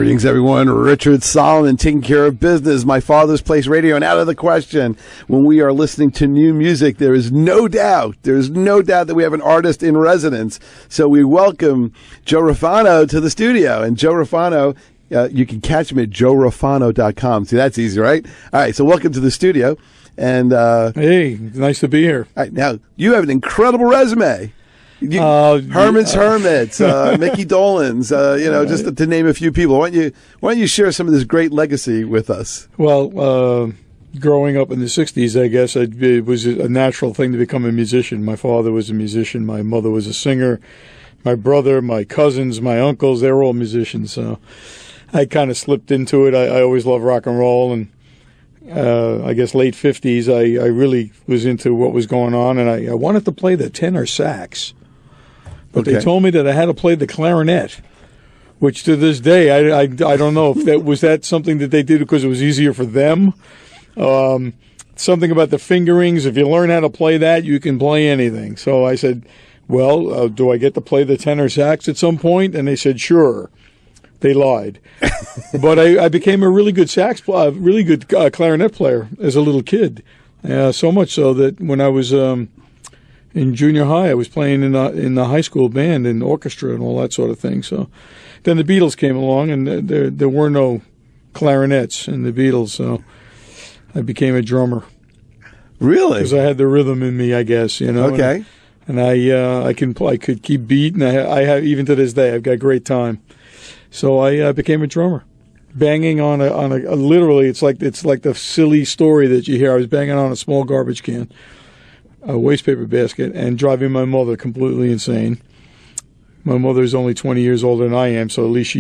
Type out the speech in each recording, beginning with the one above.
Greetings, everyone. Richard Solomon, taking care of business. My Father's Place Radio, and out of the question, when we are listening to new music, there is no doubt that we have an artist in residence. So we welcome Joe Refano to the studio. And Joe Refano, you can catch him at joerefano.com. See, that's easy, right? All right, so welcome to the studio. And hey, nice to be here. All right, now, you have an incredible resume. Herman's Hermits, Mickey Dolenz, just to name a few people. Why don't you share some of this great legacy with us? Well, growing up in the 60s, I guess, it was a natural thing to become a musician. My father was a musician. My mother was a singer. My brother, my cousins, my uncles, they were all musicians. So I kind of slipped into it. I always loved rock and roll. And I guess late 50s, I really was into what was going on. And I wanted to play the tenor sax. But They told me that I had to play the clarinet, which to this day, I don't know if that was something that they did because it was easier for them. Something about the fingerings. If you learn how to play that, you can play anything. So I said, well, do I get to play the tenor sax at some point? And they said, sure. They lied. But I became a really good clarinet player as a little kid. So much so that when I was in junior high, I was playing in the high school band and orchestra and all that sort of thing. So then the Beatles came along, and there were no clarinets in the Beatles, so I became a drummer. Really? Because I had the rhythm in me, I guess. Okay. And I could keep beat, and I have even to this day I've got great time. So I became a drummer, banging on a literally it's like the silly story that you hear. I was banging on a small garbage can, a wastepaper basket, and driving my mother completely insane. My mother's only 20 years older than I am, so at least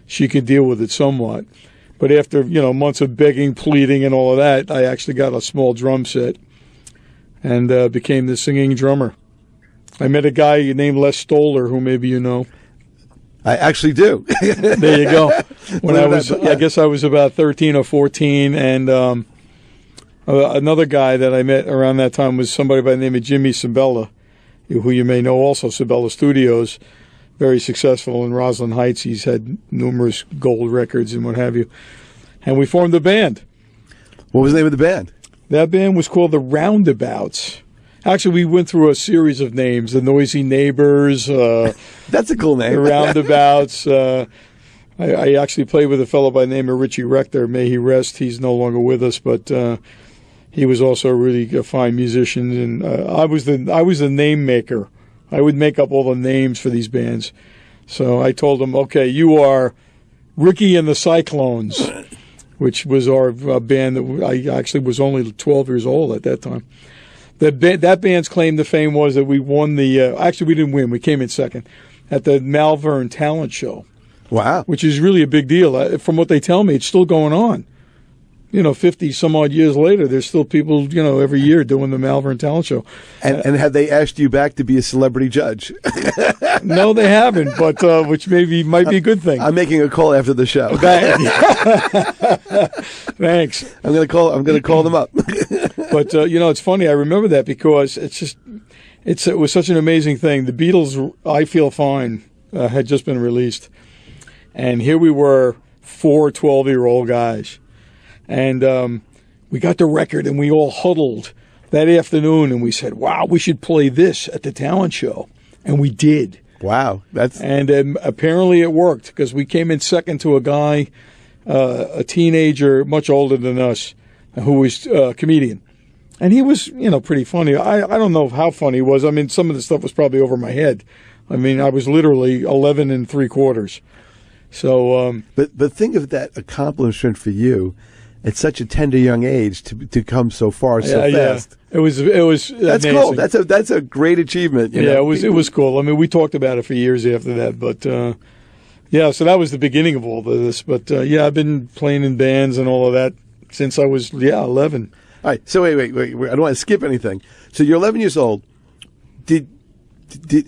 she could deal with it somewhat. But after months of begging, pleading, and all of that, I actually got a small drum set and became the singing drummer. I met a guy named Les Stoller, who maybe you know. I actually do. There you go. I guess I was about 13 or 14, and another guy that I met around that time was somebody by the name of Jimmy Sabella, who you may know also, Sabella Studios, very successful in Roslyn Heights. He's had numerous gold records and what have you. And we formed a band. What was the name of the band? That band was called the Roundabouts. Actually, we went through a series of names: the Noisy Neighbors. That's a cool name. The Roundabouts. I actually played with a fellow by the name of Richie Rector. May he rest. He's no longer with us, but he was also a really fine musician. And I was the name maker. I would make up all the names for these bands. So I told him, okay, you are Ricky and the Cyclones, which was our band that I actually was only 12 years old at that time. That band's claim to fame was that we won actually we didn't win, we came in second at the Malvern Talent Show. Wow. Which is really a big deal. From what they tell me, it's still going on. 50 some odd years later, there's still people, every year doing the Malvern Talent Show. And have they asked you back to be a celebrity judge? No, they haven't, but which might be a good thing. I'm making a call after the show. Thanks. I'm going to call them up. But it's funny. I remember that because it was such an amazing thing. The Beatles, I Feel Fine, had just been released, and here we were, 4 12-year-old guys. And we got the record, and we all huddled that afternoon, and we said, wow, we should play this at the talent show. And we did. Wow. And apparently it worked, because we came in second to a guy, a teenager, much older than us, who was a comedian. And he was, pretty funny. I don't know how funny he was. I mean, some of the stuff was probably over my head. I mean, I was literally 11 3/4. So, but think of that accomplishment for you at such a tender young age to come so far so fast. Yeah. It was that's amazing. cool. That's a great achievement. It was cool. I mean, we talked about it for years after that, but so that was the beginning of all of this. But I've been playing in bands and all of that since I was 11. All right. So wait. I don't want to skip anything. So you're 11 years old. Did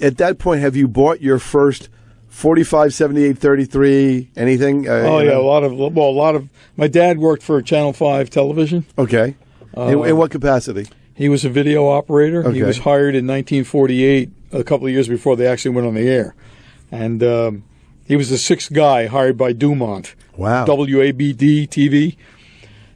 at that point have you bought your first 45, 78, 33, anything? A lot of. My dad worked for Channel 5 television. Okay. In what capacity? He was a video operator. Okay. He was hired in 1948, a couple of years before they actually went on the air. And He was the sixth guy hired by Dumont. Wow. WABD TV.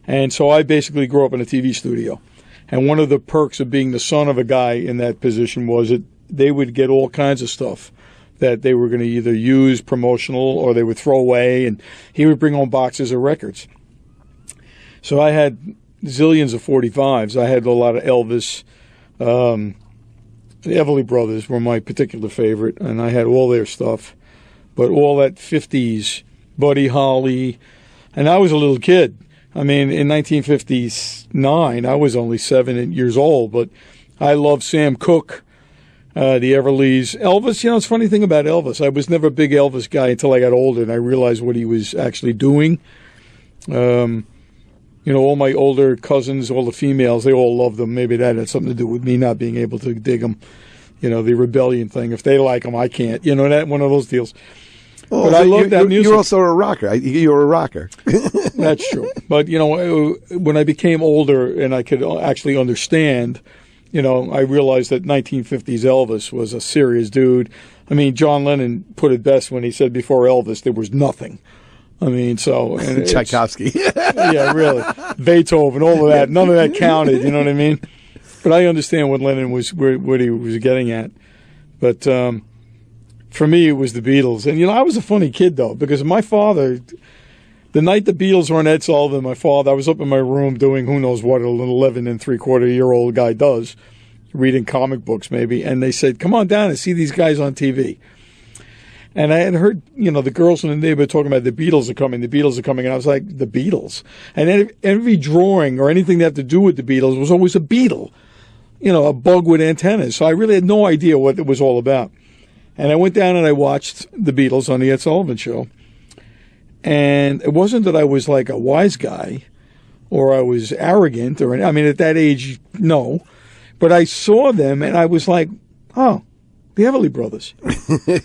And so I basically grew up in a TV studio. And one of the perks of being the son of a guy in that position was that they would get all kinds of stuff that they were going to either use promotional or they would throw away. And he would bring home boxes of records. So I had zillions of 45s. I had a lot of Elvis. The Everly Brothers were my particular favorite, and I had all their stuff. But all that 50s, Buddy Holly, and I was a little kid. I mean, in 1959, I was only 7 years old, but I loved Sam Cooke, the Everlys. Elvis, it's a funny thing about Elvis. I was never a big Elvis guy until I got older, and I realized what he was actually doing. All my older cousins, all the females, they all loved him. Maybe that had something to do with me not being able to dig him. The rebellion thing. If they like him, I can't. That one of those deals. Oh, but so I love that music. You're also a rocker. You were a rocker. That's true. But, when I became older and I could actually understand, I realized that 1950s Elvis was a serious dude. I mean, John Lennon put it best when he said before Elvis there was nothing. I mean, so... And Tchaikovsky. Yeah, really. Beethoven, all of that. None of that counted, you know what I mean? But I understand what Lennon was, what he was getting at. But for me, it was the Beatles. And, I was a funny kid, though, because my father... The night the Beatles were on Ed Sullivan, my father, I was up in my room doing who knows what an 11 and three-quarter-year-old guy does, reading comic books maybe, and they said, come on down and see these guys on TV. And I had heard, the girls in the neighborhood talking about the Beatles are coming, and I was like, the Beatles? And every drawing or anything that had to do with the Beatles was always a beetle, a bug with antennas. So I really had no idea what it was all about. And I went down and I watched the Beatles on the Ed Sullivan Show. And it wasn't that I was like a wise guy or I was arrogant at that age, no. But I saw them and I was like, oh, the Everly Brothers.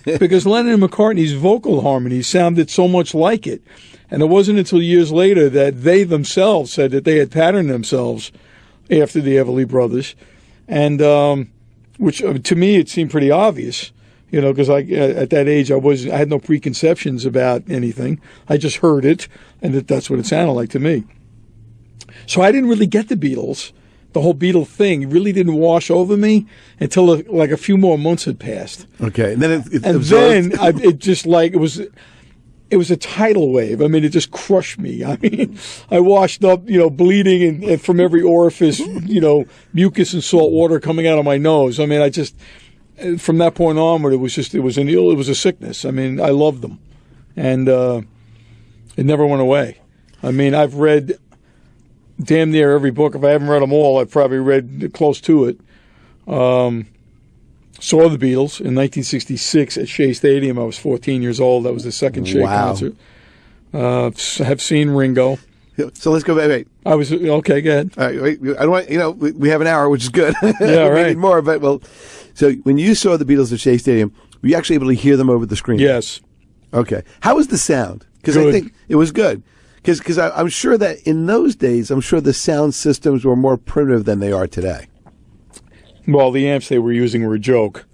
Because Lennon and McCartney's vocal harmonies sounded so much like it. And it wasn't until years later that they themselves said that they had patterned themselves after the Everly Brothers. And which to me it seemed pretty obvious, because at that age I had no preconceptions about anything. I just heard it, and that's what it sounded like to me. So I didn't really get the Beatles. The whole Beatle thing really didn't wash over me until a few more months had passed. Okay, and then it was a tidal wave. I mean, it just crushed me. I mean, I washed up, bleeding and from every orifice, mucus and salt water coming out of my nose. I mean, from that point onward, it was a sickness. I mean, I loved them, and it never went away. I mean, I've read damn near every book. If I haven't read them all, I've probably read close to it. Saw the Beatles in 1966 at Shea Stadium. I was 14 years old. That was the second Shea concert. Have seen Ringo. So let's go back. Wait. I was okay. Go ahead. All right, wait, I don't want, we have an hour, which is good. Yeah, right. We need more, but so when you saw the Beatles at Shea Stadium, were you actually able to hear them over the screen? Yes. Okay. How was the sound? Because I think it was good. Because I'm sure that in those days, I'm sure the sound systems were more primitive than they are today. Well, the amps they were using were a joke.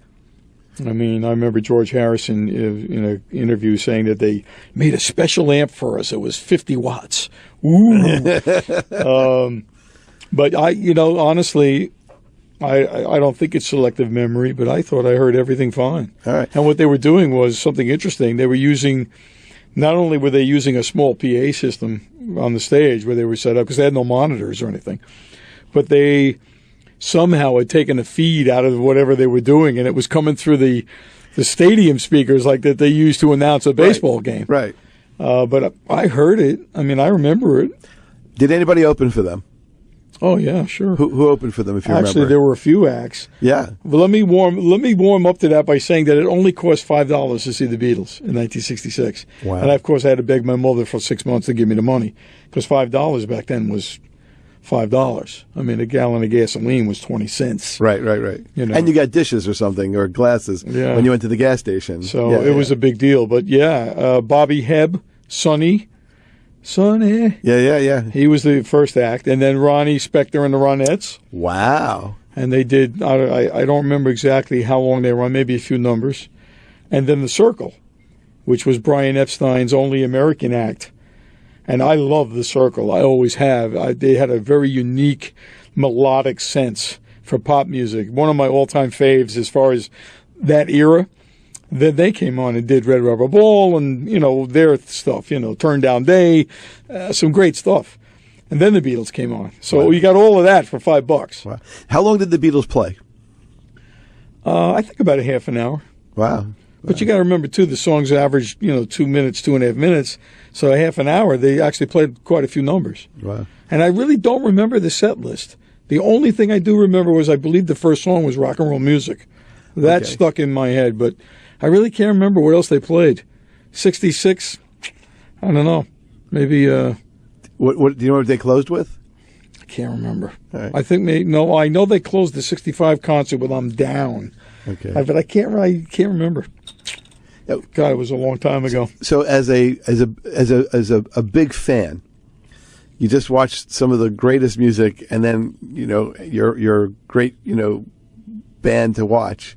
I mean, I remember George Harrison in an interview saying that they made a special amp for us. It was 50 watts. Ooh. But honestly, I don't think it's selective memory, but I thought I heard everything fine. All right. And what they were doing was something interesting. They were not only were they using a small PA system on the stage where they were set up, because they had no monitors or anything, but they somehow had taken a feed out of whatever they were doing, and it was coming through the stadium speakers like that they used to announce a baseball game. Right. But I heard it. I mean, I remember it. Did anybody open for them? Oh yeah, sure. Who opened for them? If you remember, actually, there were a few acts. Yeah. But let me warm up to that by saying that it only cost $5 to see the Beatles in 1966. Wow. And of course, I had to beg my mother for 6 months to give me the money because $5 back then was $5. I mean, a gallon of gasoline was 20 cents. Right. And you got dishes or something or glasses when you went to the gas station. So it was a big deal. But Bobby Hebb, Sonny. Yeah. He was the first act. And then Ronnie Spector and the Ronettes. Wow. And they did, I don't remember exactly how long they were on, maybe a few numbers. And then the Circle. which was Brian Epstein's only American act. And I love the Circle. I always have. They had a very unique melodic sense for pop music. One of my all-time faves as far as that era. Then they came on and did Red Rubber Ball and, their stuff, Turn Down Day, some great stuff. And then the Beatles came on. So you got all of that for $5. Wow. How long did the Beatles play? I think about a half an hour. Wow. But you got to remember, too, the songs average, 2 minutes, 2.5 minutes. So a half an hour, they actually played quite a few numbers. Wow. And I really don't remember the set list. The only thing I do remember was I believe the first song was Rock and Roll Music. That stuck in my head, but I really can't remember what else they played. 66, I don't know. Maybe... What do you know what they closed with? I can't remember. Right. I think I know they closed the 65 concert with I'm Down. Okay. But I can't remember. God, it was a long time ago. So as a big fan, you just watched some of the greatest music, and then your great band to watch.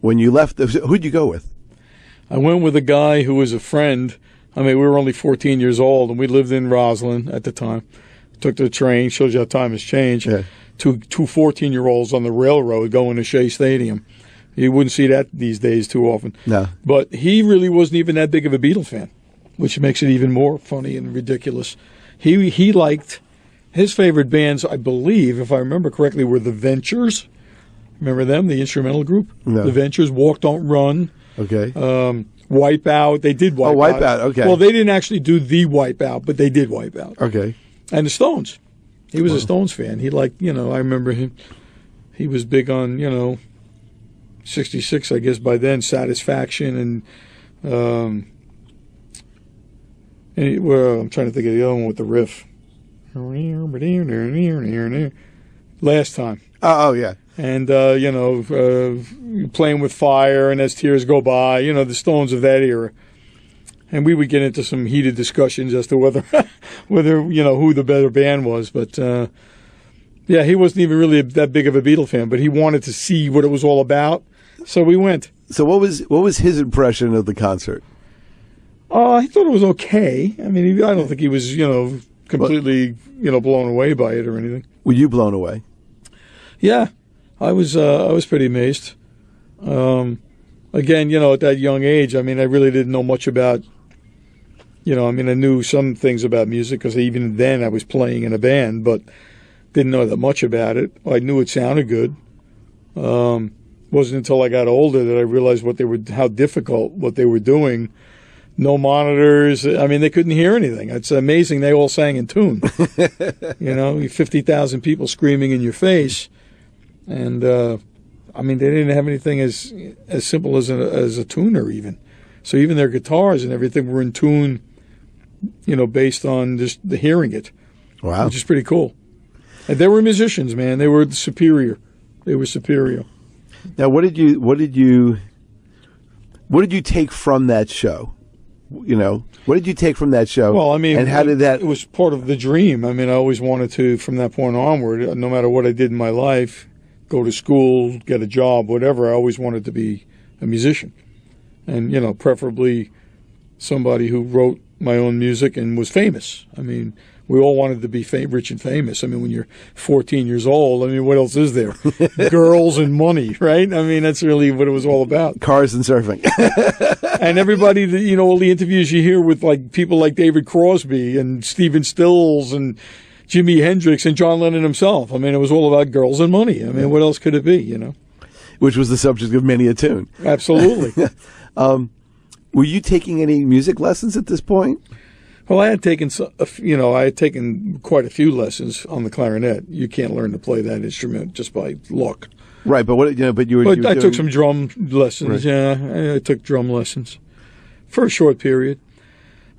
When you left, who'd you go with? I went with a guy who was a friend. I mean, we were only 14 years old, and we lived in Roslyn at the time. Took the train. Shows you how time has changed. Yeah. Two 14-year-olds on the railroad going to Shea Stadium. You wouldn't see that these days too often. No. But he really wasn't even that big of a Beatles fan, which makes it even more funny and ridiculous. He liked his favorite bands, I believe, if I remember correctly, were the Ventures. Remember them, the instrumental group? No. The Ventures, Walk, Don't Run. Okay. Wipeout. They did Wipeout. Oh, Wipeout, okay. Well, they didn't actually do the Wipeout, but they did Wipeout. Okay. And the Stones. He was a Stones fan. He liked, I remember him. He was big on, 66, I guess, by then, Satisfaction and I'm trying to think of the other one with the riff. Last Time. Oh yeah. And, Playing with Fire and As Tears Go By, the Stones of that era. And we would get into some heated discussions as to whether who the better band was. But, he wasn't even really that big of a Beatle fan, but he wanted to see what it was all about. So we went. So what was his impression of the concert? I thought it was okay. I mean, I don't think he was, completely, blown away by it or anything. Were you blown away? Yeah. I was pretty amazed. Again, at that young age, I mean, I really didn't know much about, I knew some things about music because even then I was playing in a band, but didn't know that much about it. I knew it sounded good. Wasn't until I got older that I realized how difficult what they were doing. No monitors. I mean, they couldn't hear anything. It's amazing they all sang in tune. 50,000 people screaming in your face. And, they didn't have anything as simple as a tuner even. So even their guitars and everything were in tune, based on just the hearing it. Wow. Which is pretty cool. And they were musicians, man. They were superior. Now, what did you take from that show? What did you take from that show? Well, and how did that? It was part of the dream. I mean, I always wanted to, from that point onward, no matter what I did in my life, go to school, get a job, whatever, I always wanted to be a musician. And, preferably somebody who wrote my own music and was famous. I mean, we all wanted to be rich and famous. I mean, when you're 14 years old, what else is there? Girls and money, right? I mean, that's really what it was all about. Cars and surfing. And everybody, all the interviews you hear with people like David Crosby and Stephen Stills and Jimi Hendrix and John Lennon himself. I mean, it was all about girls and money. I mean, what else could it be, Which was the subject of many a tune. Absolutely. Were you taking any music lessons at this point? Well, I had taken quite a few lessons on the clarinet. You can't learn to play that instrument just by luck. Right, but I took some drum lessons. Right. Yeah, I took drum lessons for a short period.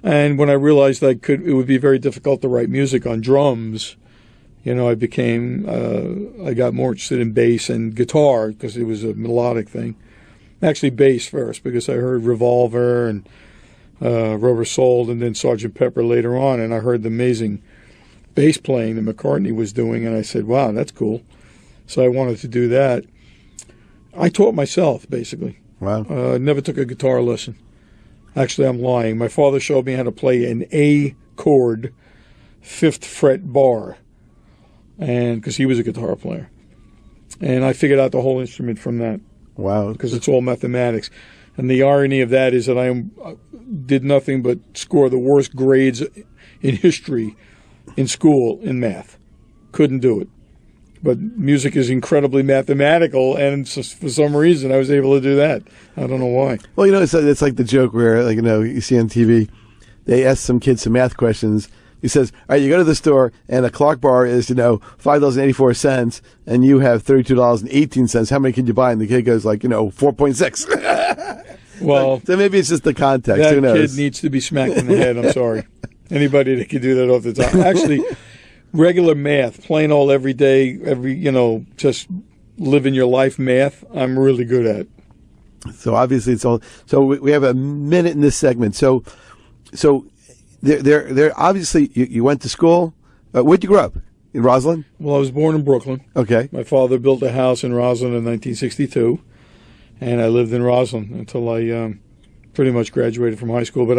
And when I realized it would be very difficult to write music on drums, I got more interested in bass and guitar because it was a melodic thing. Actually, bass first because I heard Revolver and Rubber Soul and then Sgt. Pepper later on, and I heard the amazing bass playing that McCartney was doing, and I said, wow, that's cool. So I wanted to do that. I taught myself, basically. Wow. Never took a guitar lesson. Actually, I'm lying. My father showed me how to play an A chord, 5th fret bar, and because he was a guitar player. And I figured out the whole instrument from that. Wow. Because it's all mathematics. And the irony of that is that I did nothing but score the worst grades in history in school in math. Couldn't do it. But music is incredibly mathematical, and for some reason I was able to do that. I don't know why. Well, it's like the joke where, like, you see on TV, they ask some kids some math questions. He says, all right, you go to the store, and a Clark bar is, $5.84, and you have $32.18. How many can you buy? And the kid goes, 4.6. Well, so maybe it's just the context. That Who knows? kid needs to be smacked in the head. I'm sorry. Anybody that can do that off the top. Actually, regular math, plain old everyday, just living your life math, I'm really good at. So obviously it's all. So we have a minute in this segment. So there. Obviously, you went to school. Where'd you grow up? In Roslyn? Well, I was born in Brooklyn. Okay. My father built a house in Roslyn in 1962, and I lived in Roslyn until I pretty much graduated from high school. But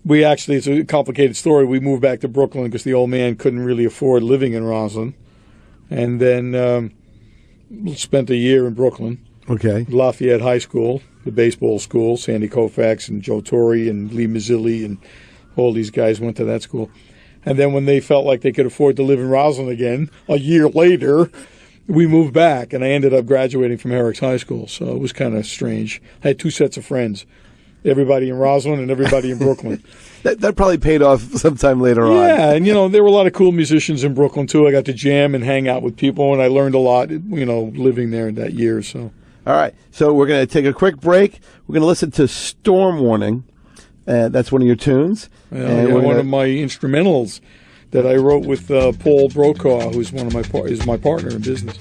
it's a complicated story. We moved back to Brooklyn because the old man couldn't really afford living in Roslyn, and then spent a year in Brooklyn. Okay. Lafayette High School, the baseball school. Sandy Koufax and Joe Torre and Lee Mazzilli and all these guys went to that school. And then when they felt like they could afford to live in Roslyn again, a year later, we moved back, and I ended up graduating from Herrick's High School. So it was kind of strange. I had two sets of friends, everybody in Roslyn and everybody in Brooklyn. That probably paid off sometime later on. Yeah, and, there were a lot of cool musicians in Brooklyn, too. I got to jam and hang out with people, and I learned a lot, living there in that year. So. All right, so we're going to take a quick break. We're going to listen to Storm Warning. That's one of your tunes. One of my instrumentals that I wrote with Paul Brokaw, who's is my partner in business.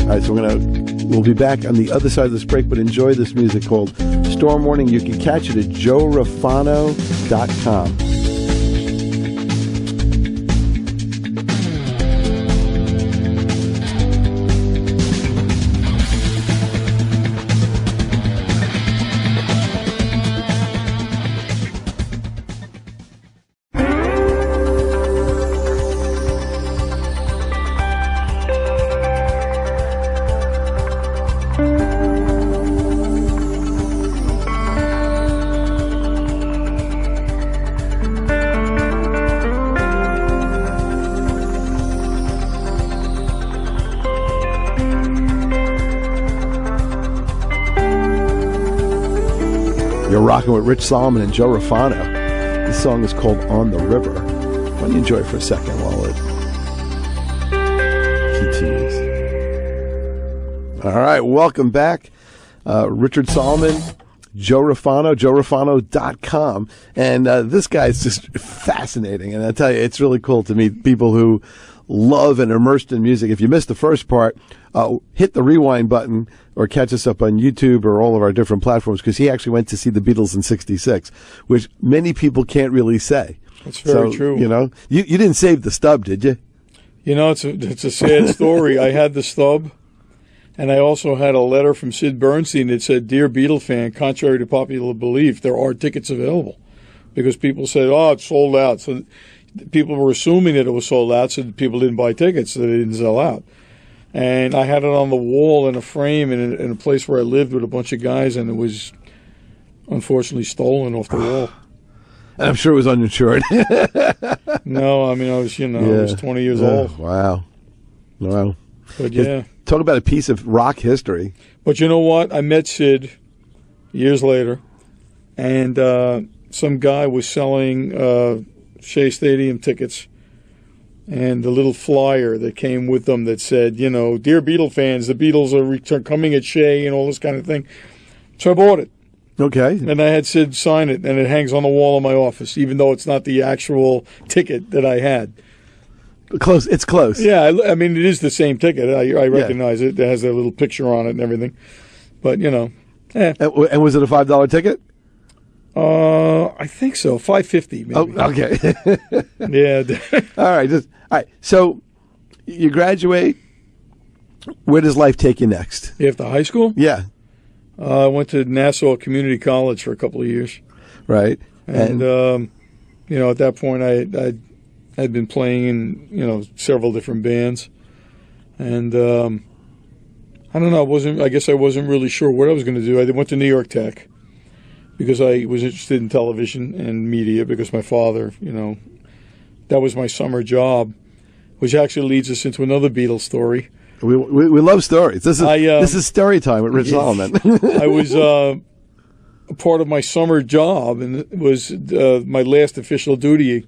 All right, so we'll be back on the other side of this break, but enjoy this music called Storm Warning. You can catch it at joerefano.com. You're rocking with Rich Solomon and Joe Refano. This song is called On the River. Why don't you enjoy it for a second while it continues. All right, welcome back. Richard Solomon, Joe Refano, joerefano.com. And this guy is just fascinating. And I tell you, it's really cool to meet people who love and immersed in music. If you missed the first part, hit the rewind button or catch us up on YouTube or all of our different platforms, because he actually went to see the Beatles in '66, which many people can't really say. That's very true. You didn't save the stub, did you? It's a sad story. I had the stub, and I also had a letter from Sid Bernstein that said, "Dear Beatle fan, contrary to popular belief, there are tickets available," because people said, "Oh, it's sold out." So people were assuming that it was sold out, so people didn't buy tickets, so they didn't sell out. And I had it on the wall in a frame in a place where I lived with a bunch of guys, and it was unfortunately stolen off the wall. And I'm sure it was uninsured. No, I was, I was 20 years old. Wow. But yeah. Talk about a piece of rock history. But you know what? I met Sid years later, and some guy was selling Shea Stadium tickets, and the little flyer that came with them that said, "Dear Beatle fans, the Beatles are coming at Shea," and all this kind of thing. So I bought it. Okay. And I had Sid sign it, and it hangs on the wall in my office, even though it's not the actual ticket that I had. Close. It's close. Yeah, it is the same ticket. I recognize it. It has that little picture on it and everything. But, And was it a $5 ticket? I think so. $5.50 maybe. Oh, okay. Yeah. All right. So you graduate. Where does life take you next? After high school? Yeah. I went to Nassau Community College for a couple of years. Right. And at that point, I'd been playing in several different bands, and I don't know. I guess I wasn't really sure what I was going to do. I went to New York Tech because I was interested in television and media because my father, that was my summer job, which actually leads us into another Beatles story. We love stories. This is story time with Rich Solomon. I was a part of my summer job, and it was my last official duty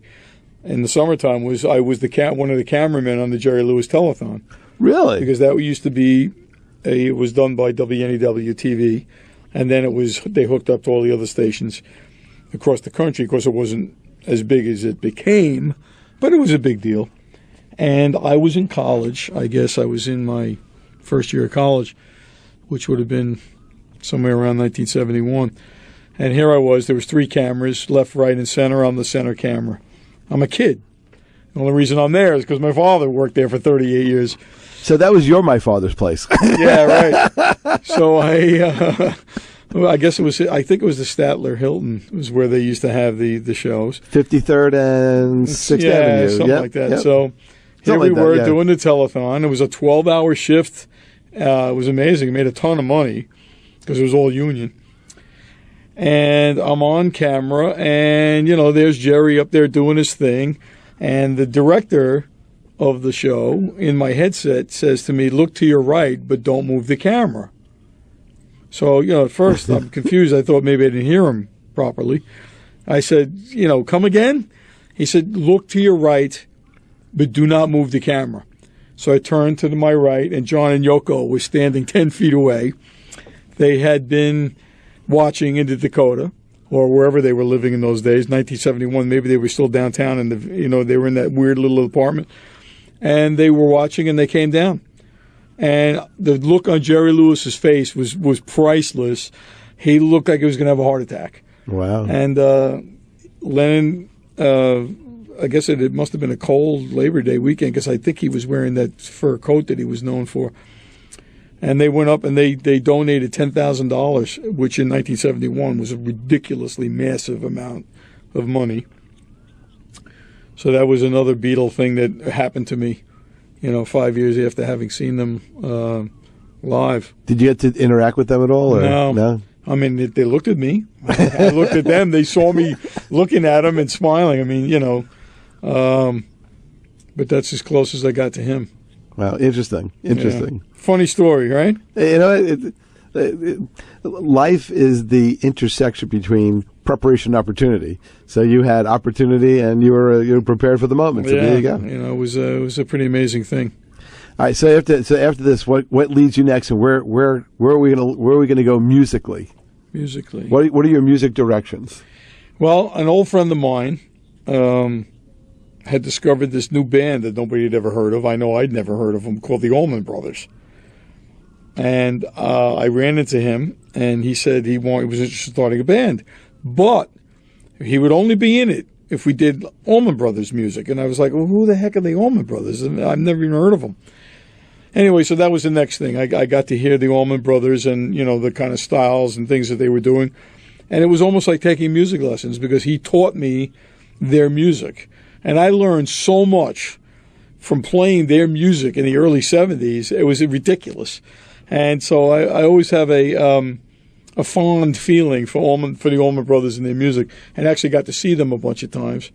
in the summertime was I was one of the cameramen on the Jerry Lewis telethon. Really? Because that used to be it was done by WNEW TV, and then they hooked up to all the other stations across the country. Of course, it wasn't as big as it became, but it was a big deal. And I was in college. I guess I was in my first year of college, which would have been somewhere around 1971. And here I was. There was 3 cameras, left, right, and center. I'm the center camera. I'm a kid. The only reason I'm there is because my father worked there for 38 years. So that was my father's place. Yeah, right. So I guess it was. I think it was the Statler Hilton. It was where they used to have the shows. 53rd and 6th Avenue. Something like that. Yep. So here we were doing the telethon. It was a 12-hour shift. It was amazing. It made a ton of money because it was all union. And I'm on camera, and there's Jerry up there doing his thing, and the director of the show in my headset says to me, "Look to your right, but don't move the camera." So, at first I'm confused. I thought maybe I didn't hear him properly. I said, "Come again?" He said, "Look to your right, but do not move the camera." So I turned to my right, and John and Yoko were standing 10 feet away. They had been watching into Dakota, or wherever they were living in those days, 1971. Maybe they were still downtown, and they were in that weird little apartment. And they were watching, and they came down. And the look on Jerry Lewis's face was priceless. He looked like he was going to have a heart attack. Wow. And Lennon, I guess it must have been a cold Labor Day weekend because I think he was wearing that fur coat that he was known for. And they went up and they donated $10,000, which in 1971 was a ridiculously massive amount of money. So that was another Beatle thing that happened to me, 5 years after having seen them live. Did you get to interact with them at all? Or? No. I mean, they looked at me. I looked at them. They saw me looking at them and smiling. I mean, but that's as close as I got to him. Wow, interesting. Yeah. Funny story, right? Life is the intersection between preparation and opportunity. So you had opportunity, and you were prepared for the moment. So there you go. It was a pretty amazing thing. All right. So after this, what leads you next, and where are we gonna go musically? Musically, what are your music directions? Well, an old friend of mine had discovered this new band that nobody had ever heard of. I know I'd never heard of them, called the Allman Brothers. And I ran into him, and he said he was interested in starting a band. But he would only be in it if we did Allman Brothers music. And I was like, well, who the heck are the Allman Brothers? And I've never even heard of them. Anyway, so that was the next thing. I got to hear the Allman Brothers and, the kind of styles and things that they were doing. And it was almost like taking music lessons because he taught me their music. And I learned so much from playing their music in the early 70s. It was ridiculous. And so I always have a fond feeling for the Allman Brothers and their music, and actually got to see them a bunch of times.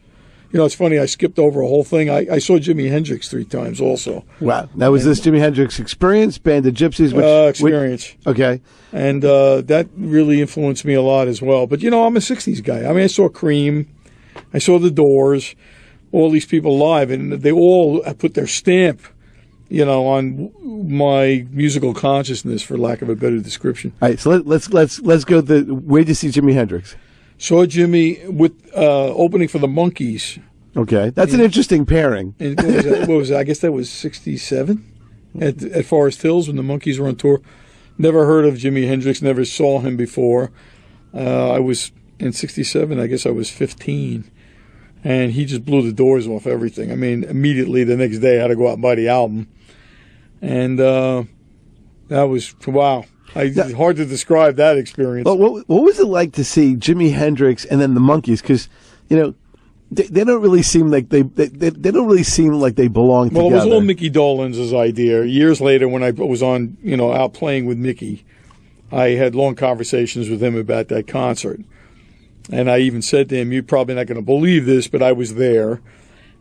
It's funny, I skipped over a whole thing. I saw Jimi Hendrix 3 times also. Wow. Now, was this Jimi Hendrix Experience, Band of Gypsies? Experience. Okay. And that really influenced me a lot as well. But, I'm a 60s guy. I mean, I saw Cream. I saw The Doors, all these people live, and they all put their stamp on my musical consciousness, for lack of a better description. All right, so let's go. Where did you see Jimi Hendrix? Saw Jimmy with opening for the Monkees. Okay, that's an interesting pairing. And what was that? I guess that was 1967 at Forest Hills when the Monkees were on tour. Never heard of Jimi Hendrix. Never saw him before. I was in 1967. I guess I was 15. And he just blew the doors off everything. I mean, immediately the next day I had to go out and buy the album. And that was, wow. It's hard to describe that experience. Well, what was it like to see Jimi Hendrix and then the Monkees? Because, they don't really seem like they don't really seem like they belong together. Well, it was all Mickey Dolenz' idea. Years later, when I was on, out playing with Mickey, I had long conversations with him about that concert. And I even said to him, "You're probably not going to believe this, but I was there."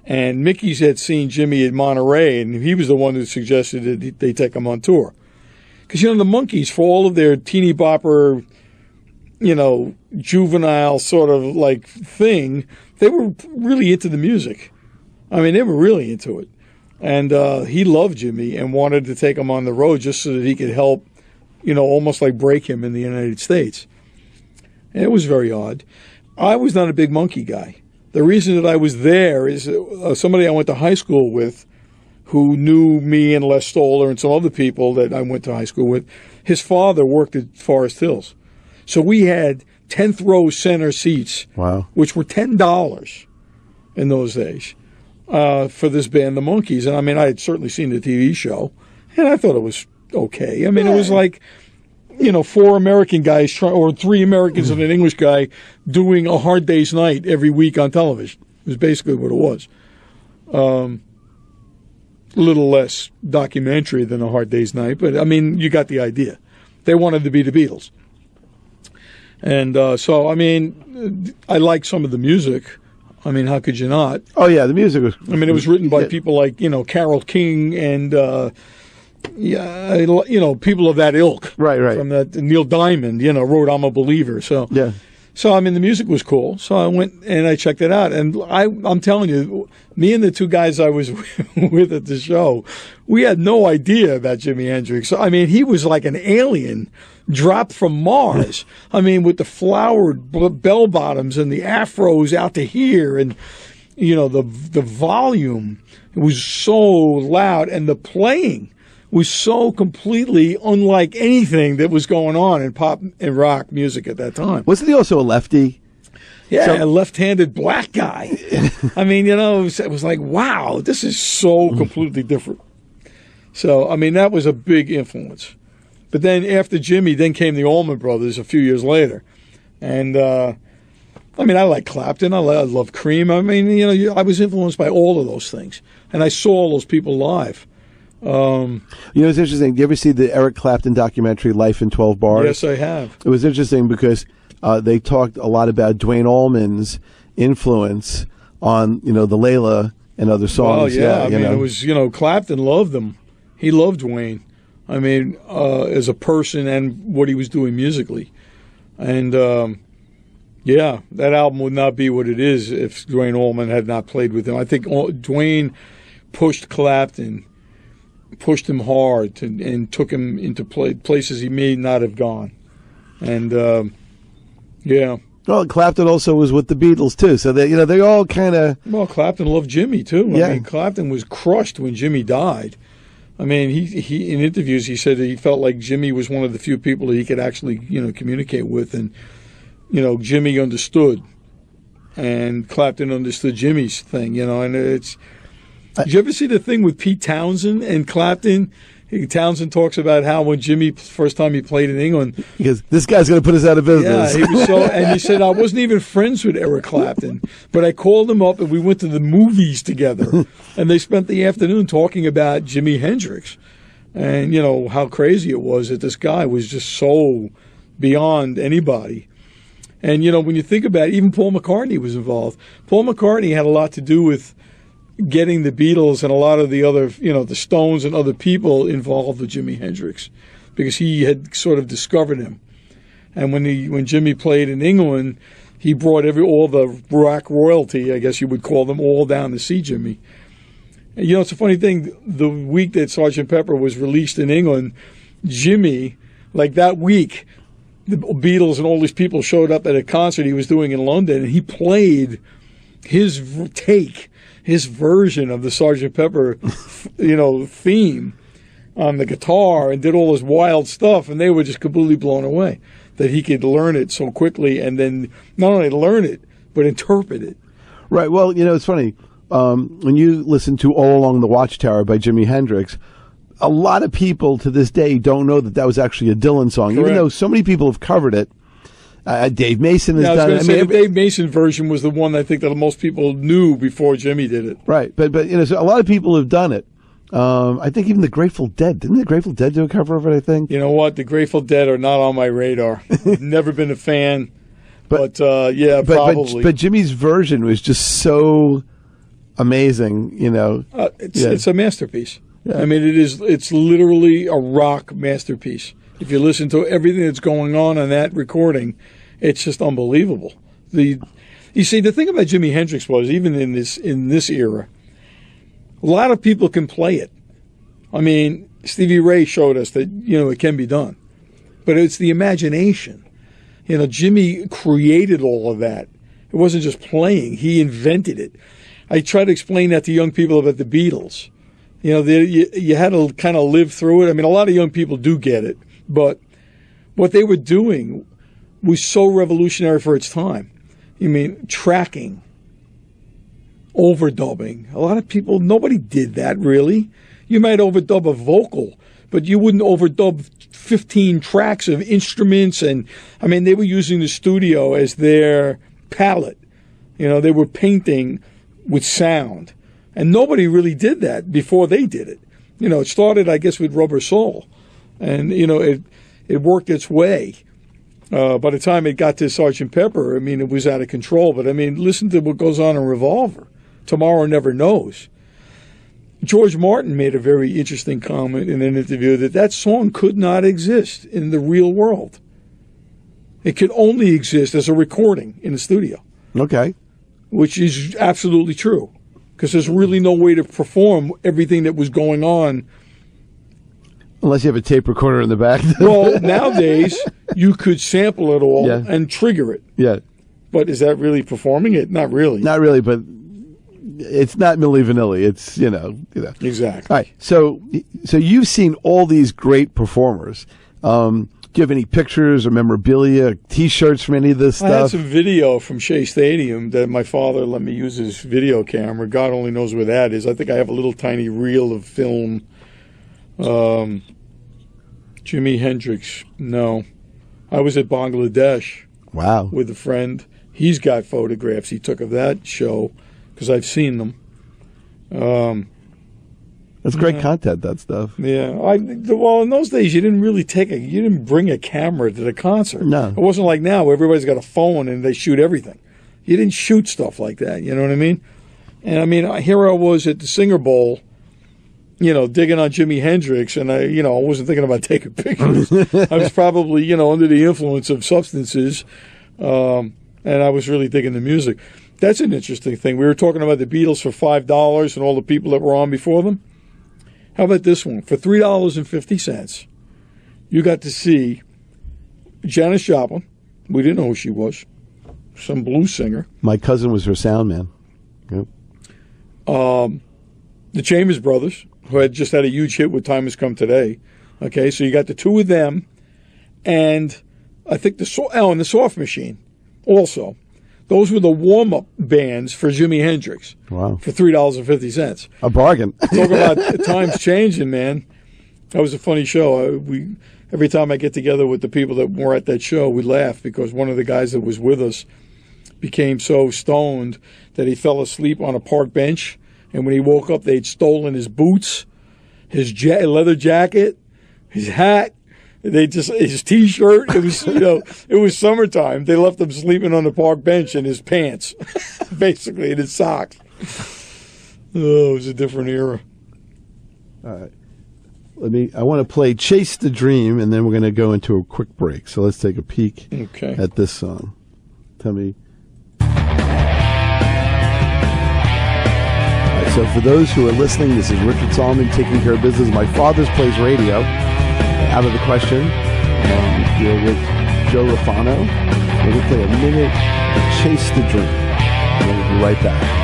And Mickey had seen Jimmy at Monterey, and he was the one who suggested that they take him on tour. Because, the Monkees, for all of their teeny bopper, juvenile sort of like thing, they were really into the music. I mean, they were really into it. And he loved Jimmy and wanted to take him on the road just so that he could help, almost like break him in the United States. And it was very odd. I was not a big Monkee guy. The reason that I was there is somebody I went to high school with who knew me and Les Stoller and some other people that I went to high school with. His father worked at Forest Hills. So we had 10th row center seats, wow, which were $10 in those days for this band, the Monkees. And I mean, I had certainly seen the TV show, and I thought it was okay. I mean, it was like, 4 American guys or 3 Americans and an English guy doing A Hard Day's Night every week on television. It was basically what it was. A little less documentary than A Hard Day's Night, but I mean, you got the idea. They wanted to be the Beatles. And so, I mean, I like some of the music. I mean, how could you not? Oh, yeah, the music was... I mean, it was written by people like, Carole King and, people of that ilk. Right. From that, Neil Diamond, wrote I'm a Believer. So, yeah. So, I mean, the music was cool. So I went and I checked it out. And I'm telling you, me and the 2 guys I was with at the show, we had no idea about Jimi Hendrix. I mean, he was like an alien dropped from Mars. I mean, with the flowered bell bottoms and the afros out to here, and the volume, it was so loud, and the playing was so completely unlike anything that was going on in pop and rock music at that time. Wasn't he also a lefty? Yeah, a left-handed black guy. I mean, it was like, wow, this is so completely different. So, I mean, that was a big influence. But then after Jimmy, then came the Allman Brothers a few years later. And, I mean, I like Clapton. I love Cream. I mean, I was influenced by all of those things. And I saw all those people live. It's interesting. Do you ever see the Eric Clapton documentary, Life in 12 Bars? Yes, I have. It was interesting because they talked a lot about Duane Allman's influence on, the Layla and other songs. Well, yeah. I mean, it was, Clapton loved them. He loved Duane. I mean, as a person and what he was doing musically. And, that album would not be what it is if Duane Allman had not played with him. I think Duane pushed Clapton, pushed him hard and took him into places he may not have gone. And, Well, Clapton also was with the Beatles, too. So, they all kind of... Well, Clapton loved Jimmy, too. Yeah. I mean, Clapton was crushed when Jimmy died. I mean, he in interviews, he said that he felt like Jimmy was one of the few people that he could actually, communicate with. And, Jimmy understood. And Clapton understood Jimmy's thing, and it's... Did you ever see the thing with Pete Townsend and Clapton? Townsend talks about how when Jimmy, first time he played in England... Because this guy's going to put us out of business. Yeah, he was and he said, I wasn't even friends with Eric Clapton, but I called him up and we went to the movies together. And they spent the afternoon talking about Jimi Hendrix. And, how crazy it was that this guy was just so beyond anybody. And, when you think about it, even Paul McCartney was involved. Paul McCartney had a lot to do with getting the Beatles and a lot of the other, the Stones and other people involved with Jimi Hendrix, because he had sort of discovered him. And when Jimmy played in England, he brought all the rock royalty, I guess you would call them, all down to see Jimmy. And, it's a funny thing. The week that Sgt. Pepper was released in England, Jimmy, like that week, the Beatles and all these people showed up at a concert he was doing in London, and he played his version of the Sgt. Pepper, theme on the guitar, and did all this wild stuff, and they were just completely blown away that he could learn it so quickly, and then not only learn it, but interpret it. Right. Well, it's funny. When you listen to All Along the Watchtower by Jimi Hendrix, a lot of people to this day don't know that was actually a Dylan song, Correct. even though so many people have covered it. Dave Mason has done it. The Dave Mason version was the one I think that most people knew before Jimmy did it. Right, but so a lot of people have done it. I think even the Grateful Dead. Didn't the Grateful Dead do a cover of it, I think? You know what? The Grateful Dead are not on my radar. Never been a fan. But probably. But Jimmy's version was just so amazing, It's a masterpiece. Yeah. I mean, it's literally a rock masterpiece. If you listen to everything that's going on that recording, it's just unbelievable. You see, the thing about Jimi Hendrix was, even in this era, a lot of people can play it. I mean, Stevie Ray showed us that, it can be done. But it's the imagination. Jimmy created all of that. It wasn't just playing. He invented it. I try to explain that to young people about the Beatles. You had to kind of live through it. I mean, a lot of young people do get it. But what they were doing was so revolutionary for its time. Tracking, overdubbing. A lot of people, nobody did that really. You might overdub a vocal, but you wouldn't overdub 15 tracks of instruments. And they were using the studio as their palette. They were painting with sound. And nobody really did that before they did it. It started, I guess, with Rubber Soul. And, it worked its way. By the time it got to Sgt. Pepper, it was out of control. But, listen to what goes on in Revolver. Tomorrow Never Knows. George Martin made a very interesting comment in an interview that song could not exist in the real world. It could only exist as a recording in the studio. Okay. Which is absolutely true. Because there's really no way to perform everything that was going on. Unless you have a tape recorder in the back. Well, nowadays, you could sample it all and trigger it. Yeah. But is that really performing it? Not really. Not really, but it's not Milli Vanilli. It's, Exactly. All right. So you've seen all these great performers. Do you have any pictures or memorabilia, T-shirts from any of this stuff? I had some video from Shea Stadium that my father let me use his video camera. God only knows where that is. I think I have a little tiny reel of film. Jimi Hendrix, no. I was at Bangladesh. Wow. With a friend. He's got photographs he took of that show because I've seen them. That's great content, that stuff. Yeah. Well, in those days, you didn't bring a camera to the concert. No. It wasn't like now where everybody's got a phone and they shoot everything. You didn't shoot stuff like that, you know what I mean? And here I was at the Singer Bowl, digging on Jimi Hendrix, and I wasn't thinking about taking pictures. I was probably, under the influence of substances, and I was really digging the music. That's an interesting thing. We were talking about the Beatles for $5 and all the people that were on before them. How about this one? For $3.50, you got to see Janis Joplin. We didn't know who she was. Some blues singer. My cousin was her sound man. Yep. The Chambers Brothers, who had just had a huge hit with Time Has Come Today. Okay, so you got the two of them, and I think the Soft Machine also. Those were the warm-up bands for Jimi Hendrix. Wow. For $3.50. A bargain. Talk about times changing, man. That was a funny show. Every time I get together with the people that were at that show, we laugh because one of the guys that was with us became so stoned that he fell asleep on a park bench, and when he woke up, they'd stolen his boots, his leather jacket, his hat, his T-shirt. It was, it was summertime. They left him sleeping on the park bench in his pants, basically, in his socks. Oh, it was a different era. All right. I want to play Chase the Dream, and then we're going to go into a quick break. So let's take a peek at this song. Tell me. All right, so for those who are listening, this is Richard Solomon taking care of business. My Father's Plays Radio. Out of the question. You're with Joe Refano. We're going to play a minute of Chase the Dream. And we'll be right back.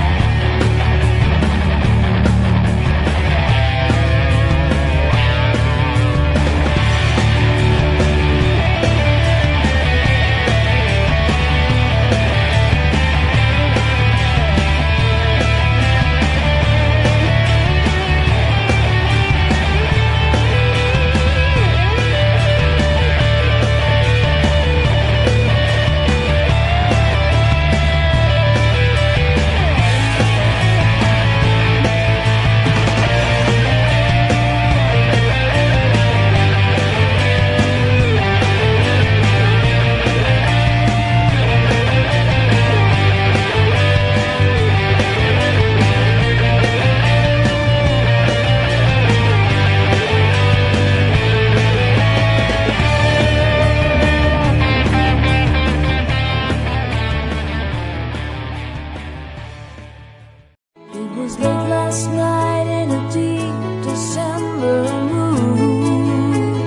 was late last night in a deep December mood.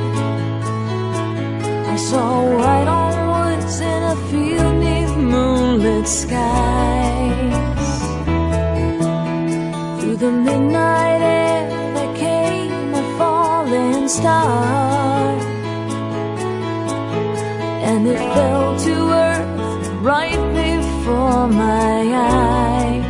I saw white on woods in a field neath moonlit skies. Through the midnight air there came a falling star, and it fell to earth right before my eyes.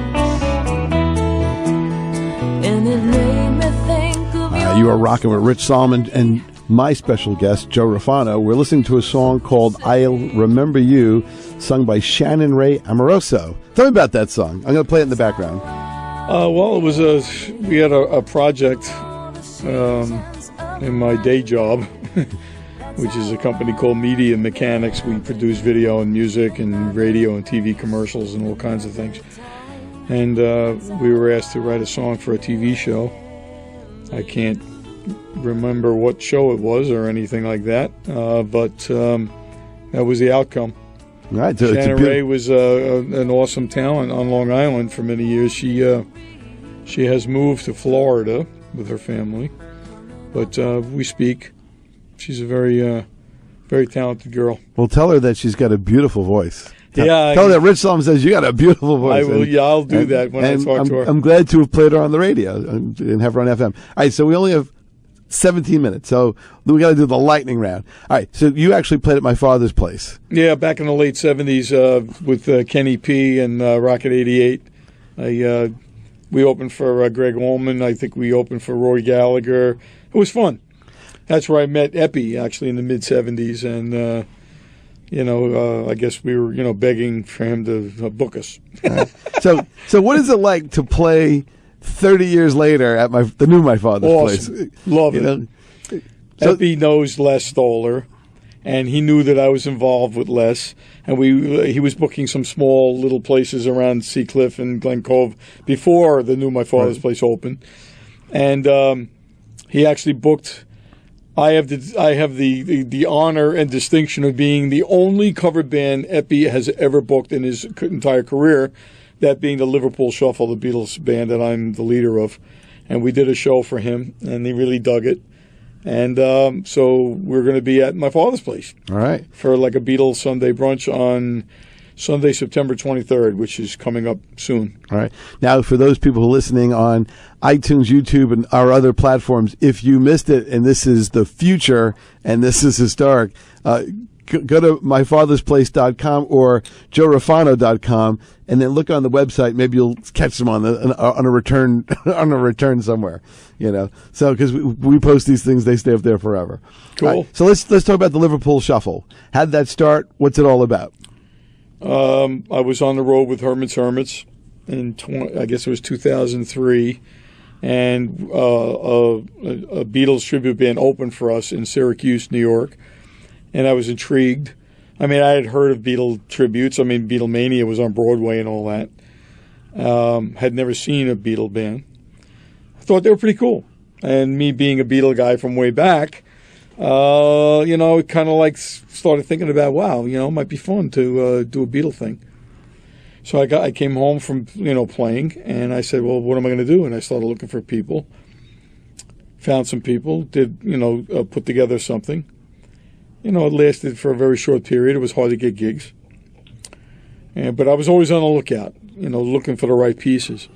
And it made me think of you are rocking with Rich Solomon and my special guest, Joe Refano. We're listening to a song called I'll Remember You, sung by Shannon Ray Amoroso. Tell me about that song. I'm going to play it in the background. Well, it was we had a project in my day job, which is a company called Media Mechanics. We produce video and music and radio and TV commercials and all kinds of things. And we were asked to write a song for a TV show. I can't remember what show it was or anything like that, but that was the outcome. Right, Shannon Ray was an awesome talent on Long Island for many years. She has moved to Florida with her family, but we speak. She's a very talented girl. Well, tell her that she's got a beautiful voice. Yeah, tell her that Rich Solomon says you got a beautiful voice. I'll do that when I talk to her. I'm glad to have played her on the radio and have her on FM. All right, so we only have 17 minutes, so we got to do the lightning round. All right, so you actually played at my father's place. Yeah, back in the late 70s with Kenny P and Rocket 88. We opened for Greg Allman. I think we opened for Roy Gallagher. It was fun. That's where I met Epi, actually, in the mid-70s, and I guess we were, begging for him to book us. Right. So what is it like to play 30 years later at the new My Father's awesome. Place? Love it. So, Epi knows Les Stoller, and he knew that I was involved with Les, and he was booking some small little places around Sea Cliff and Glen Cove before the new My Father's Place opened, and he actually booked. I have the honor and distinction of being the only cover band Epi has ever booked in his entire career, that being the Liverpool Shuffle, the Beatles band that I'm the leader of. And we did a show for him, and he really dug it. And so we're going to be at my father's place. All right. For like a Beatles Sunday brunch on Sunday, September 23rd, which is coming up soon. All right. Now, for those people who are listening on iTunes, YouTube, and our other platforms, if you missed it and this is the future and this is historic, go to myfathersplace.com or joerefano.com and then look on the website. Maybe you'll catch them on a return on a return somewhere. So because we post these things, they stay up there forever. Cool. Right, so let's talk about the Liverpool Shuffle. How did that start? What's it all about? I was on the road with Hermits in I guess it was 2003, and a Beatles tribute band opened for us in Syracuse, New York, and I was intrigued. I mean, I had heard of Beatle tributes. I mean, Beatlemania was on Broadway and all that. Had never seen a Beatle band. I thought they were pretty cool, and me being a Beatle guy from way back, kind of like started thinking about, wow, it might be fun to do a Beatle thing. So I came home from, playing, and I said, well, what am I going to do? And I started looking for people, found some people, did, put together something. It lasted for a very short period. It was hard to get gigs. But I was always on the lookout, looking for the right pieces.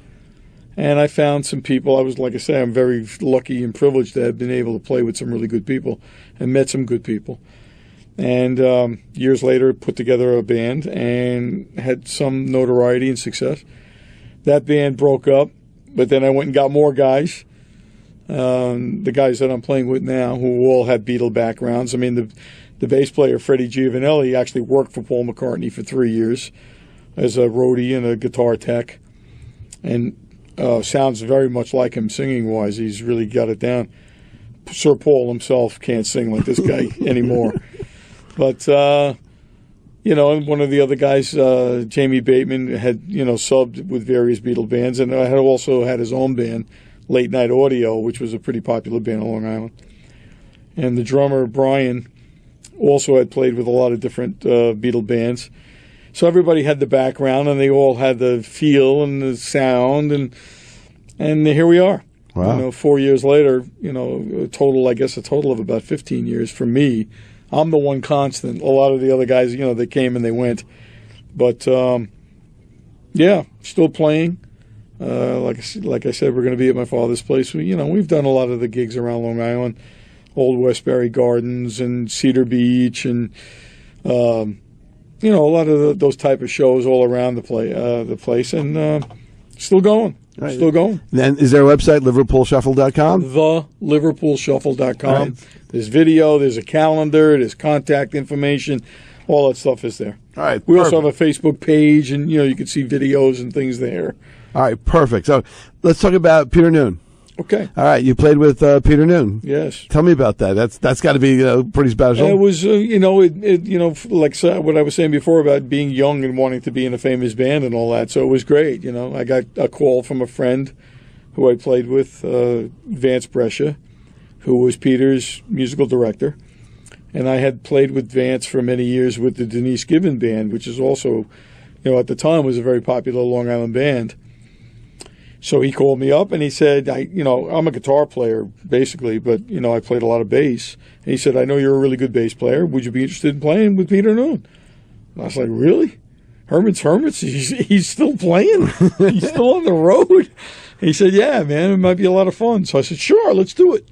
And I found some people. I was, like I say, I'm very lucky and privileged to have been able to play with some really good people and met some good people. And years later, put together a band and had some notoriety and success. That band broke up, but then I went and got more guys. The guys that I'm playing with now, who all have Beatle backgrounds. I mean, the bass player, Freddie Giovanelli, actually worked for Paul McCartney for 3 years as a roadie and a guitar tech. And sounds very much like him singing-wise. He's really got it down. Sir Paul himself can't sing like this guy anymore. But, and one of the other guys, Jamie Bateman, had, subbed with various Beatle bands, and had also had his own band, Late Night Audio, which was a pretty popular band on Long Island. And the drummer, Brian, also had played with a lot of different Beatle bands. So everybody had the background, and they all had the feel and the sound, and And here we are. Wow. 4 years later, a total of about 15 years for me. I'm the one constant. A lot of the other guys, they came and they went. But, still playing. Like I said, we're going to be at my father's place. We've done a lot of the gigs around Long Island, Old Westbury Gardens and Cedar Beach, and a lot of those type of shows all around the place, and still going. Right. Still going. Then is there a website, LiverpoolShuffle.com? TheLiverpoolShuffle.com. Right. There's video, there's a calendar, there's contact information. All that stuff is there. All right. We also have a Facebook page, and you can see videos and things there. All right, perfect. So let's talk about Peter Noone. Okay. All right, you played with Peter Noone. Yes. Tell me about that. That's got to be pretty special. It was, like what I was saying before about being young and wanting to be in a famous band and all that. So it was great. I got a call from a friend who I played with, Vance Brescia, who was Peter's musical director. And I had played with Vance for many years with the Denise Gibbon Band, which is also, at the time was a very popular Long Island band. So he called me up and he said, I'm a guitar player basically, but, I played a lot of bass. And he said, I know you're a really good bass player. Would you be interested in playing with Peter Noone? And I was like, really? Hermits? He's still playing? He's still on the road? And he said, yeah, man, it might be a lot of fun. So I said, sure, let's do it.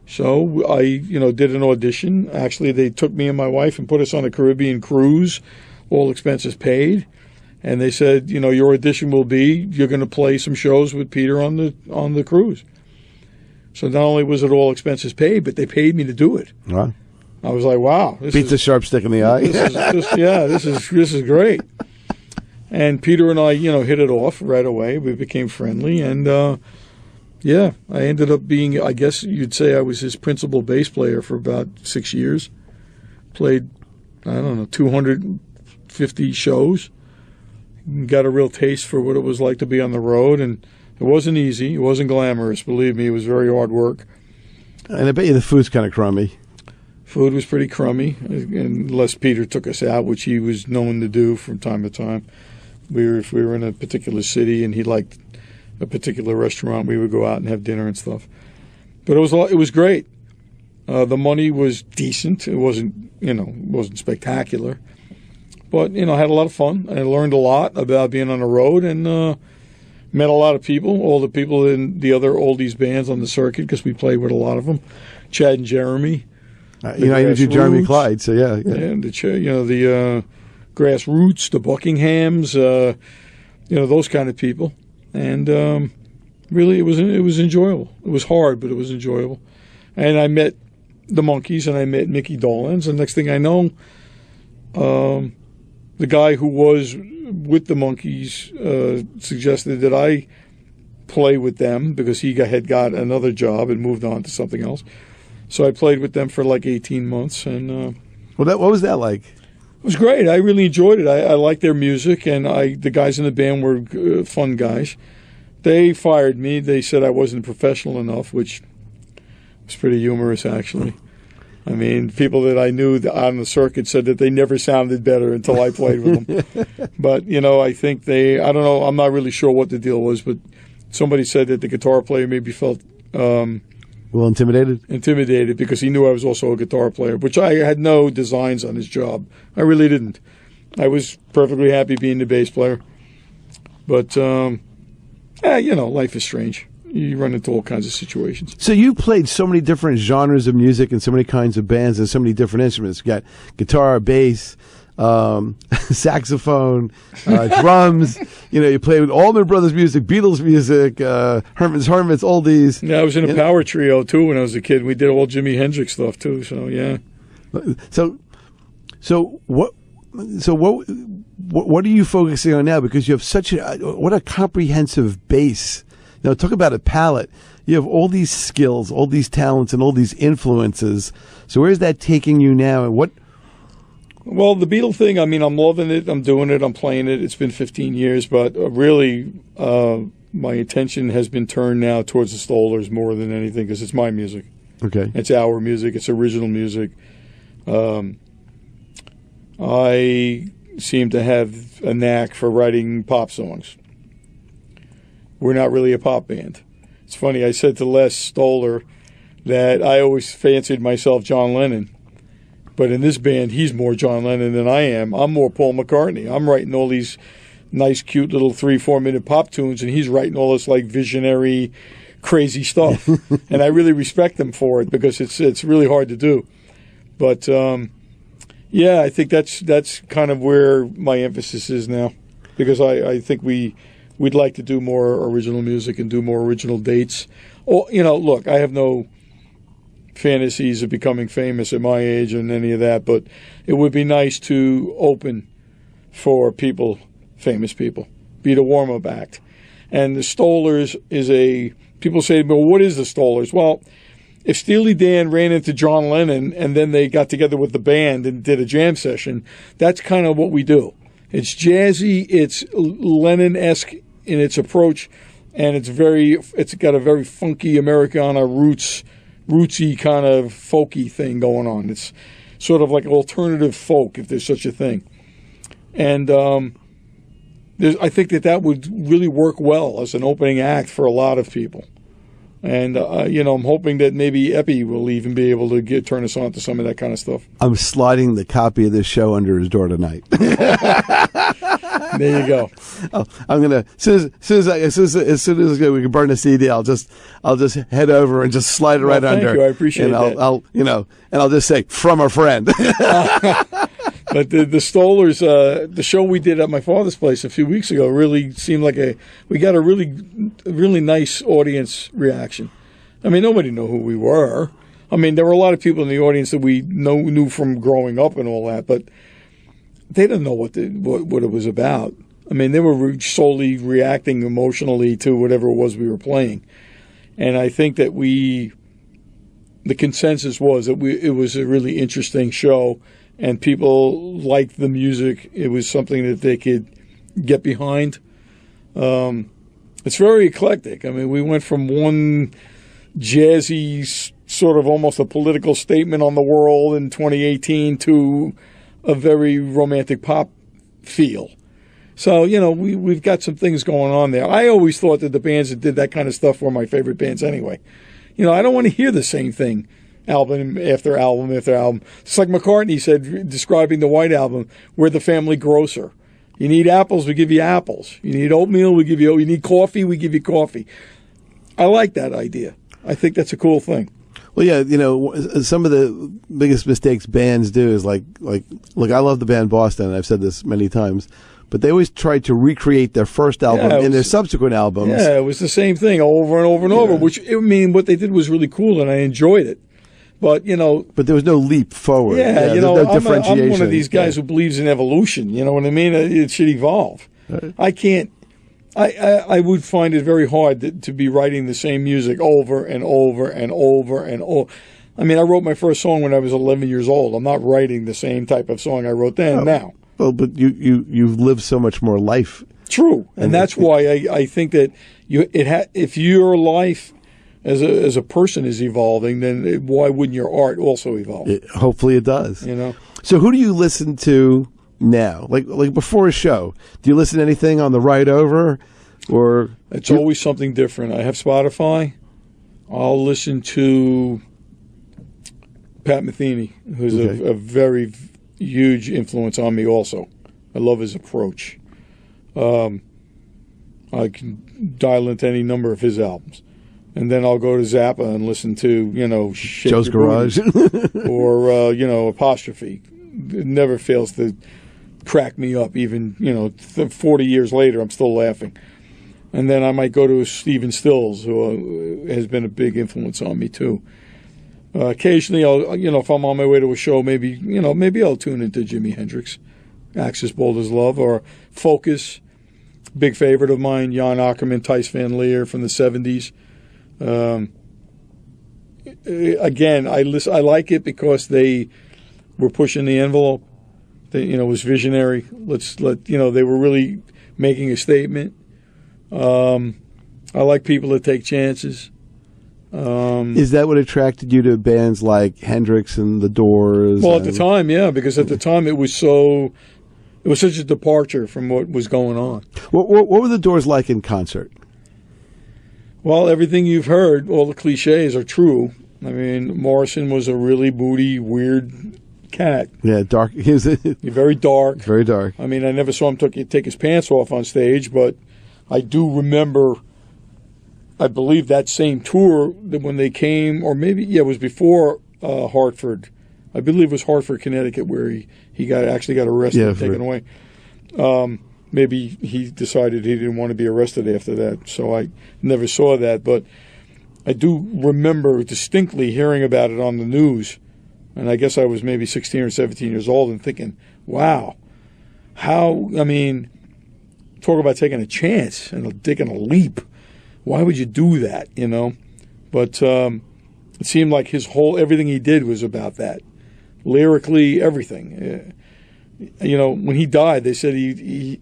So I, did an audition. Actually, they took me and my wife and put us on a Caribbean cruise, all expenses paid. And they said, your audition will be you're going to play some shows with Peter on the cruise. So not only was it all expenses paid, but they paid me to do it. Wow. I was like, wow. Beats a sharp stick in the eye. This is great. And Peter and I, hit it off right away. We became friendly. And, I ended up being, I guess you'd say I was his principal bass player for about 6 years. Played, 250 shows. Got a real taste for what it was like to be on the road, and it wasn't easy. It wasn't glamorous, believe me. It was very hard work. And I bet you the food's kind of crummy. Food was pretty crummy, unless Peter took us out, which he was known to do from time to time. If we were in a particular city and he liked a particular restaurant, we would go out and have dinner and stuff. But it was great. The money was decent. It wasn't spectacular. But, I had a lot of fun. I learned a lot about being on the road and met a lot of people, all the people in the other oldies bands on the circuit, because we played with a lot of them. Chad and Jeremy. I interviewed Jeremy Clyde, so yeah. And the Grassroots, the Buckinghams, those kind of people. And really, it was enjoyable. It was hard, but it was enjoyable. And I met the Monkees and I met Mickey Dolenz. And next thing I know, the guy who was with the Monkees suggested that I play with them because he had got another job and moved on to something else. So I played with them for like 18 months. And what was that like? It was great. I really enjoyed it. I liked their music, and the guys in the band were fun guys. They fired me. They said I wasn't professional enough, which was pretty humorous, actually. I mean, people that I knew on the circuit said that they never sounded better until I played with them. But, I think I don't know, I'm not really sure what the deal was, but somebody said that the guitar player maybe felt well, intimidated because he knew I was also a guitar player, which I had no designs on his job. I really didn't. I was perfectly happy being the bass player. But, life is strange. You run into all kinds of situations. So you played so many different genres of music and so many kinds of bands and so many different instruments. You got guitar, bass, saxophone, drums. You played with Allman Brothers music, Beatles music, Hermits, oldies. Yeah, I was in a power trio too when I was a kid. We did all Jimi Hendrix stuff too. So yeah. So what are you focusing on now? Because you have such a comprehensive bass. Talk about a palette. You have all these skills, all these talents, and all these influences. So where's that taking you now? And what? Well, the Beatle thing, I'm loving it. I'm doing it. I'm playing it. It's been 15 years. But really, my attention has been turned now towards the Stollers more than anything because it's my music. Okay. It's our music. It's original music. I seem to have a knack for writing pop songs, we're not really a pop band. It's funny, I said to Les Stoller that I always fancied myself John Lennon. But in this band, he's more John Lennon than I am. I'm more Paul McCartney. I'm writing all these nice, cute little 3-4 minute pop tunes, and he's writing all this like visionary, crazy stuff. And I really respect him for it because it's really hard to do. But yeah, I think that's kind of where my emphasis is now, because I think we'd like to do more original music and do more original dates. Or, look, I have no fantasies of becoming famous at my age and any of that, but it would be nice to open for people, famous people, be the warm-up act. And the Stollers people say, well, what is the Stollers? Well, if Steely Dan ran into John Lennon and then they got together with the band and did a jam session, that's kind of what we do. It's jazzy, it's Lennon-esque in its approach, and it's got a very funky Americana rootsy kind of folky thing going on. It's sort of like alternative folk, if there's such a thing. And I think that would really work well as an opening act for a lot of people. And, I'm hoping that maybe Epi will even be able to turn us on to some of that kind of stuff. I'm sliding the copy of this show under his door tonight. There you go. Oh, I'm gonna as soon as we can burn the CD, I'll just head over and just slide it right under. Thank you, I appreciate that. I'll just say from a friend. But the Stollers, the show we did at my father's place a few weeks ago really seemed like we got a really nice audience reaction. I mean, nobody knew who we were. I mean, there were a lot of people in the audience that we knew from growing up and all that, but they didn't know what it was about. I mean, they were solely reacting emotionally to whatever it was we were playing. And I think that the consensus was that it was a really interesting show, and people liked the music. It was something that they could get behind. It's very eclectic. I mean, we went from one jazzy sort of almost a political statement on the world in 2018 to a very romantic pop feel. So, we've got some things going on there. I always thought that the bands that did that kind of stuff were my favorite bands anyway. I don't want to hear the same thing album after album after album. It's like McCartney said, describing the White Album, we're the family grocer. You need apples, we give you apples. You need oatmeal, we give you. You need coffee, we give you coffee. I like that idea. I think that's a cool thing. Well, yeah, some of the biggest mistakes bands do is like, look, I love the band Boston, and I've said this many times, but they always try to recreate their first album in their subsequent albums. Yeah, it was the same thing over and over and over, which, what they did was really cool, and I enjoyed it. But, But there was no leap forward. Yeah, no differentiation. I'm one of these guys who believes in evolution, you know what I mean? It should evolve. Right. I would find it very hard to be writing the same music over and over and over and over. I mean, I wrote my first song when I was 11 years old. I'm not writing the same type of song I wrote then now. Well, but you've lived so much more life. True, and that's why I think that if your life as a person is evolving, then why wouldn't your art also evolve? Hopefully, it does. So, who do you listen to now? Like before a show, do you listen to anything on the ride over, or it's always something different? I have Spotify. I'll listen to Pat Metheny, who's a very huge influence on me. Also, I love his approach. I can dial into any number of his albums. And then I'll go to Zappa and listen to, Joe's Garage. or, Apostrophe. It never fails to crack me up. Even, 40 years later, I'm still laughing. And then I might go to Stephen Stills, who has been a big influence on me, too. Occasionally, I'll, if I'm on my way to a show, maybe I'll tune into Jimi Hendrix, Axis Bold as Love, or Focus, big favorite of mine, Jan Akkerman, Thijs van Leer from the 70s. Again, I like it because they were pushing the envelope. It was visionary. They were really making a statement. I like people that take chances. Is that what attracted you to bands like Hendrix and The Doors? Well, at the time, yeah, because at the time it was such a departure from what was going on. What were The Doors like in concert? Well, everything you've heard, all the cliches are true. I mean, Morrison was a really moody, weird cat. Yeah, dark. He's very dark. Very dark. I mean, I never saw him take his pants off on stage, but I do remember, I believe that same tour that when they came, or maybe, it was before Hartford. I believe it was Hartford, Connecticut, where he actually got arrested and taken away. Maybe he decided he didn't want to be arrested after that, so I never saw that. But I do remember distinctly hearing about it on the news, and I guess I was maybe 16 or 17 years old and thinking, wow, talk about taking a chance and taking a leap. Why would you do that, But it seemed like everything he did was about that. Lyrically, everything. When he died, they said he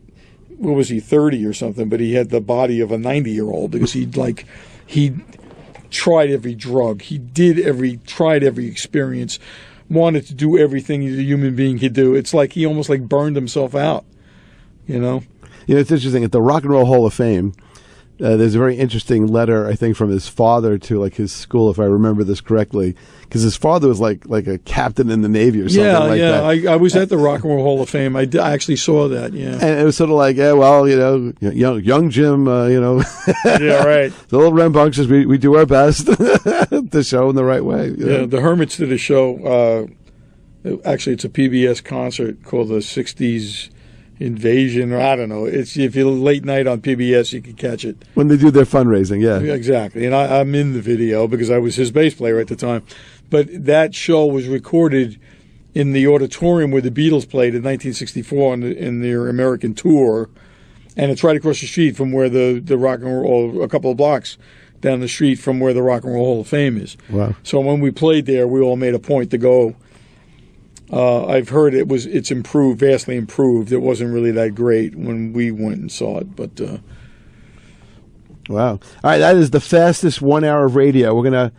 what was he, 30 or something, but he had the body of a 90-year-old because he tried every drug. He tried every experience, wanted to do everything a human being could do. It's like he almost burned himself out, It's interesting. At the Rock and Roll Hall of Fame, there's a very interesting letter, I think, from his father to his school, if I remember this correctly, because his father was like a captain in the Navy or something like that. Yeah, I was at the Rock and Roll Hall of Fame. I actually saw that. Yeah, and it was sort of like, young Jim, yeah, right. The little rambunctious. We do our best to show in the right way. Yeah, the Hermits did a show. Actually, it's a PBS concert called the '60s Invasion, or I don't know. It's if you're late night on PBS, you can catch it when they do their fundraising. Yeah, exactly. And I'm in the video because I was his bass player at the time. But that show was recorded in the auditorium where the Beatles played in 1964 in their American tour, and it's right across the street from where the Rock and Roll, a couple of blocks down the street from where the Rock and Roll Hall of Fame is. Wow! So when we played there, we all made a point to go. I've heard it's improved, vastly improved. It wasn't really that great when we went and saw it, but wow! All right, that is the fastest 1 hour of radio. We're gonna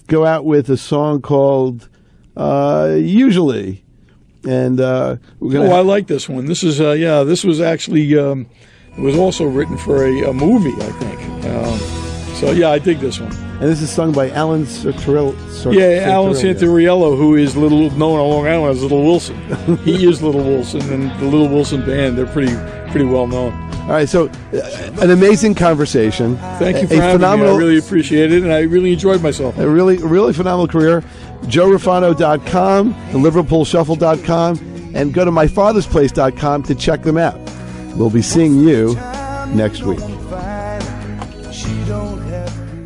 go out with a song called "Usually," and we're gonna. I like this one. This is this was actually it was also written for a movie, I think. So I dig this one. And this is sung by Alan Santoriello. Alan Santoriello, who is known on Long Island as Little Wilson. He is Little Wilson, and the Little Wilson Band, they're pretty well known. All right, so an amazing conversation. Thank you for having me. I really appreciate it, and I really enjoyed myself. A really, really phenomenal career. JoeRefano.com, and LiverpoolShuffle.com, and go to MyFathersPlace.com to check them out. We'll be seeing you next week. She don't have